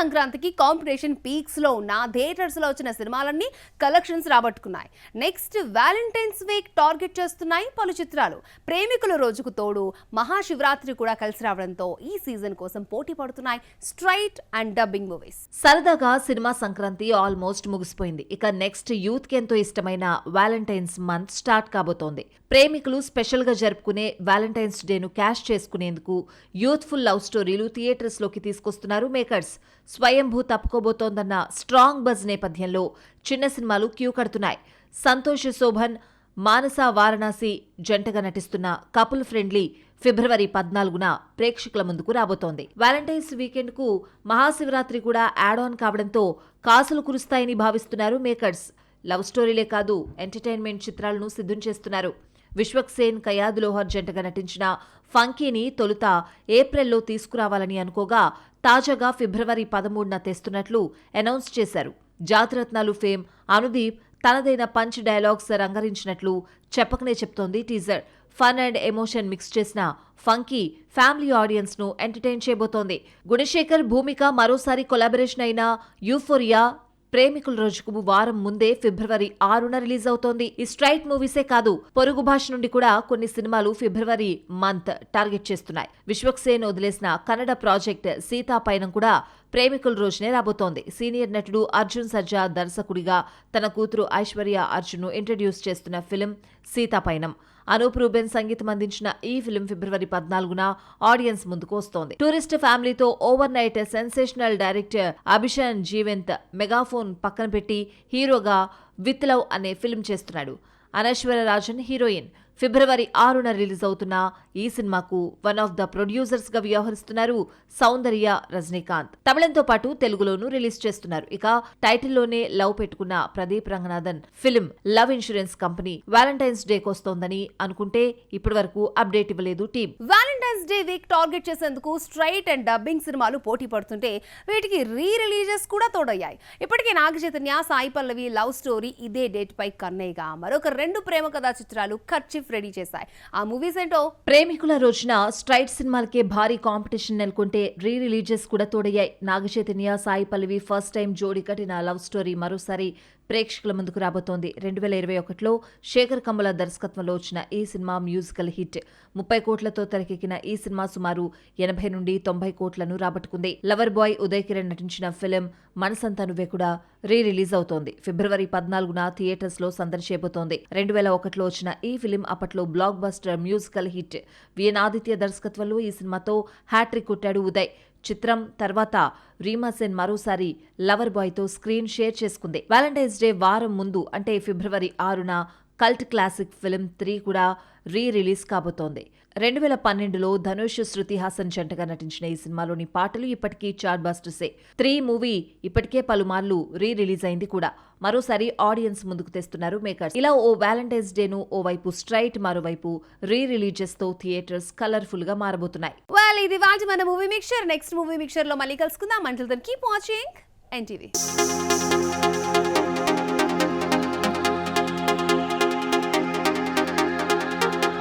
సంక్రాంతికి competition peaks లో ఉన్న థియేటర్స్ లో వచ్చిన సినిమాలన్నీ కలెక్షన్స్ రాబట్టుకున్నాయి. నెక్స్ట్ వ్యాలంటైన్స్ వీక్ టార్గెట్ చేస్తున్నాయి పలు చిత్రాలు. ప్రేమికుల రోజుకు తోడు మహాశివరాత్రి కూడా కలిసి రావడంతో ఈ సీజన్ కోసం పోటీ పడుతున్నాయి స్ట్రైట్ అండ్ డబ్బింగ్ మూవీస్. సరదాగా సినిమా సంక్రాంతి ఆల్మోస్ట్ ముగిసిపోయింది. ఇక నెక్స్ట్ యూత్ కి ఎంతో ఇష్టమైన వ్యాలంటైన్స్ మంత్ స్టార్ట్ కాబోతోంది. ప్రేమికులు స్పెషల్ గా జరుపుకునే వ్యాలంటైన్స్ డేను క్యాష్ చేసుకునేందుకు యూత్ఫుల్ లవ్ స్టోరీలు థియేటర్స్ లోకి తీసుకొస్తున్నారు మేకర్స్. స్వయంభూ తప్పుకోబోతోందన్న స్ట్రాంగ్ బజ్ నేపథ్యంలో చిన్న సినిమాలు క్యూ కడుతున్నాయి. సంతోష్ శోభన్, మానస వారణాసి జంటగా నటిస్తున్న కపుల్ ఫ్రెండ్లీ ఫిబ్రవరి 14న ప్రేక్షకుల ముందుకు రాబోతోంది. వ్యాలంటైన్స్ వీకెండ్ కు మహాశివరాత్రి కూడా యాడ్ ఆన్ కావడంతో కాసులు కురుస్తాయని భావిస్తున్నారు మేకర్స్. లవ్ స్టోరీలే కాదు, ఎంటర్టైన్మెంట్ చిత్రాలను సిద్ధం చేస్తున్నారు. విశ్వక్ సేన్, కయాద్ లోహర్ జంటగా నటించిన ఫంకీని తొలుత ఏప్రిల్లో తీసుకురావాలని అనుకోగా తాజాగా ఫిబ్రవరి 13న తెస్తున్నట్లు అనౌన్స్ చేశారు. జాతిరత్నాలు ఫేమ్ అనుదీప్ తనదైన పంచ్ డైలాగ్స్ రంగరించినట్లు చెప్పకనే చెప్తోంది teaser. Fun and emotion mix చేసిన ఫంకీ ఫ్యామిలీ ఆడియన్స్ ను ఎంటర్టైన్ చేయబోతోంది. గుణశేఖర్, భూమిక మరోసారి కొలాబరేషన్ అయిన యూఫోరియా ప్రేమికుల రోజుకు వారం ముందే ఫిబ్రవరి 6న రిలీజ్ అవుతోంది. ఈ స్ట్రైట్ మూవీసే కాదు, పొరుగు భాష నుండి కూడా కొన్ని సినిమాలు ఫిబ్రవరి మంత్ టార్గెట్ చేస్తున్నాయి. విశ్వక్ సేన్ వదిలేసిన కన్నడ ప్రాజెక్ట్ సీతా పైనం కూడా ప్రేమికుల రోజునే రాబోతోంది. సీనియర్ నటుడు అర్జున్ సర్జా దర్శకుడిగా తన కూతురు ఐశ్వర్య అర్జున్ ను ఇంట్రడ్యూస్ చేస్తున్న ఫిలిం సీతా పైనం. అనూప్ రూబెన్ సంగీతం అందించిన ఈ ఫిలిం ఫిబ్రవరి 14న ఆడియన్స్ ముందుకు వస్తోంది. టూరిస్ట్ ఫ్యామిలీతో over night sensational director అభిషన్ జీవెంత్ megaphone పక్కన పెట్టి హీరోగా విత్ లవ్ అనే ఫిలిం చేస్తున్నాడు. అనశ్వర రాజన్ హీరోయిన్. ఫిబ్రవరి 6న రిలీజ్ అవుతున్న ఈ సినిమాకు వన్ ఆఫ్ ద ప్రొడ్యూసర్స్ గా వ్యవహరిస్తున్నారు సౌందర్య రజనీకాంత్. తమిళంతో పాటు తెలుగులోనూ రిలీజ్ చేస్తున్నారు. ఇక టైటిల్లోనే లవ్ పెట్టుకున్న Pradeep Ranganathan film love insurance company valentine's day కోస్తోందని అనుకుంటే ఇప్పటి వరకు అప్డేట్ ఇవ్వలేదు team. Valentine's day week target చేసేందుకు స్ట్రైట్ అండ్ డబ్బింగ్ సినిమాలు పోటీ పడుతుంటే వీటికి రీ రిలీజెస్ కూడా తోడయ్యాయి. ఇప్పటికే నాగ చైతన్య, సాయి పల్లవి లవ్ స్టోరీ ఇదే డేట్ పై కన్నయ్యగా మరొక 2 ప్రేమ కథా చిత్రాలు కర్చీఫ్ రెడీ చేశాయి. ఆ మూవీస్ ఏంటో. ప్రేమికుల రోజున స్ట్రైట్ సినిమాలకే భారీ కాంపిటీషన్ నెలకొంటే రీ రిలీజెస్ కూడా తోడయ్యాయి. నాగ చైతన్య, సాయి పల్లవి ఫస్ట్ టైం జోడీ కట్టిన లవ్ స్టోరీ మరోసారి ప్రేక్షకుల ముందుకు రాబోతోంది. 2021లో శేఖర్ కమ్ముల దర్శకత్వంలో వచ్చిన ఈ సినిమా మ్యూజికల్ హిట్. 30 కోట్లతో తెరకెక్కిన ఈ సినిమా సుమారు 80 నుండి 90 కోట్లను రాబట్టుకుంది. లవర్ బాయ్ ఉదయ్ కిరణ్ నటించిన ఫిలిం మనసంతా నువ్వే కూడా రీ రిలీజ్ అవుతోంది. ఫిబ్రవరి 14న థియేటర్స్ లో సందడి చేయబోతోంది. 2001లో వచ్చిన ఈ ఫిలిం అప్పట్లో blockbuster musical hit. V N Aditya దర్శకత్వంలో ఈ సినిమాతో హ్యాట్రిక్ కొట్టాడు ఉదయ్. చిత్రం తర్వాత రీమా సేన్ మరోసారి లవర్ బాయ్ తో స్క్రీన్ షేర్ చేసుకుంది. వ్యాలంటైన్స్ డే వారం ముందు అంటే ఫిబ్రవరి 6న కల్ట్ క్లాసిక్ ఫిలిం 3 కూడా రీ రిలీజ్ కాబోతోంది. 2012లో ధనుష్, శృతి హాసన్ జంటగా నటించిన ఈ సినిమాలోని పాటలు ఇప్పటికీ చార్ట్ బస్టర్సే. 3 మూవీ ఇప్పటికే పలుమార్లు రీ రిలీజ్ అయింది కూడా. మరోసారి ఆడియన్స్ ముందుకు తెస్తున్నారు మేకర్స్. ఇలా ఓ వ్యాలంటైన్స్ డేను ఓవైపు స్ట్రైట్, మరోవైపు రీ రిలీజెస్ తో థియేటర్స్ కలర్ఫుల్ గా మారబోతున్నాయి. ఇది వాటి మన movie mixture. Next movie mixture లో మళ్ళీ కలుసుకుందాం. Until then keep watching NTV.